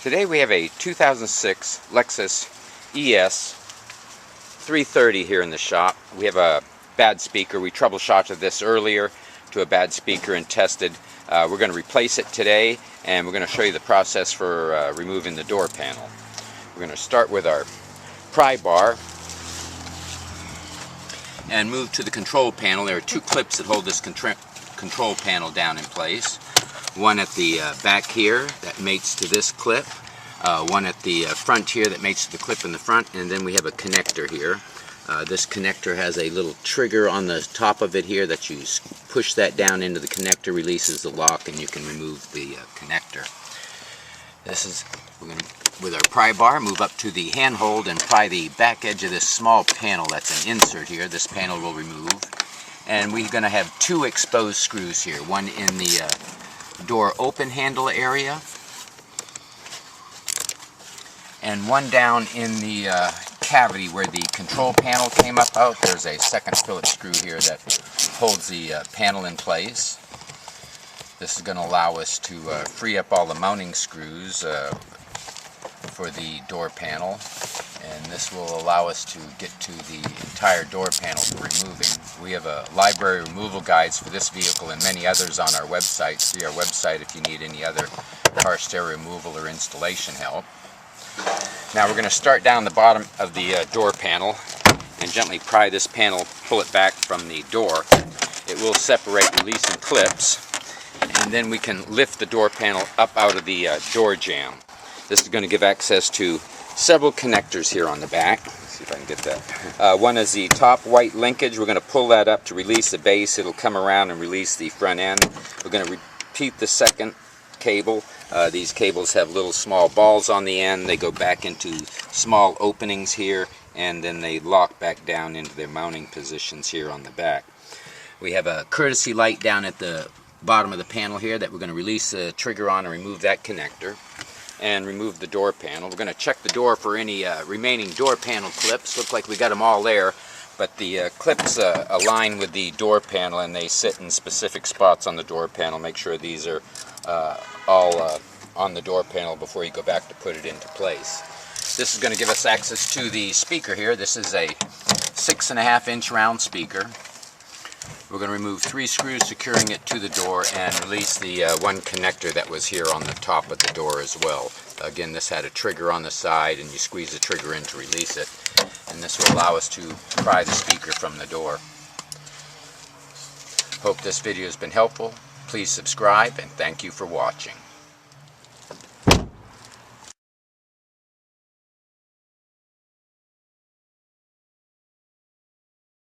Today we have a 2006 Lexus ES330 here in the shop. We have a bad speaker. We troubleshotted this earlier to a bad speaker and tested. We're going to replace it today, and we're going to show you the process for removing the door panel. We're going to start with our pry bar and move to the control panel. There are two clips that hold this control panel down in place. One at the back here that mates to this clip, one at the front here that mates to the clip in the front, and then we have a connector here. This connector has a little trigger on the top of it here that you push that down into the connector, releases the lock, and you can remove the connector. We're going to, with our pry bar, move up to the handhold and pry the back edge of this small panel. That's an insert here. This panel will remove. And we're going to have two exposed screws here. One in the door open handle area, and one down in the cavity where the control panel came up out. There's a second Phillips screw here that holds the panel in place. This is going to allow us to free up all the mounting screws for the door panel, and this will allow us to get to the entire door panel for removing. We have a library removal guides for this vehicle and many others on our website. See our website if you need any other car stereo removal or installation help. Now we're going to start down the bottom of the door panel and gently pry this panel, pull it back from the door. It will separate, releasing clips, and then we can lift the door panel up out of the door jamb. This is going to give access to several connectors here on the back. Let's see if I can get that. One is the top white linkage. We're going to pull that up to release the base. It'll come around and release the front end. We're going to repeat the second cable. These cables have little small balls on the end. They go back into small openings here, and then they lock back down into their mounting positions here on the back. We have a courtesy light down at the bottom of the panel here that we're going to release the trigger on and remove that connector and remove the door panel. We're going to check the door for any remaining door panel clips. Look like we got them all there, but the clips align with the door panel and they sit in specific spots on the door panel. Make sure these are all on the door panel before you go back to put it into place. This is going to give us access to the speaker here. This is a 6.5-inch round speaker. We're going to remove 3 screws securing it to the door and release the one connector that was here on the top of the door as well. Again, this had a trigger on the side, and you squeeze the trigger in to release it, and this will allow us to pry the speaker from the door. Hope this video has been helpful. Please subscribe, and thank you for watching.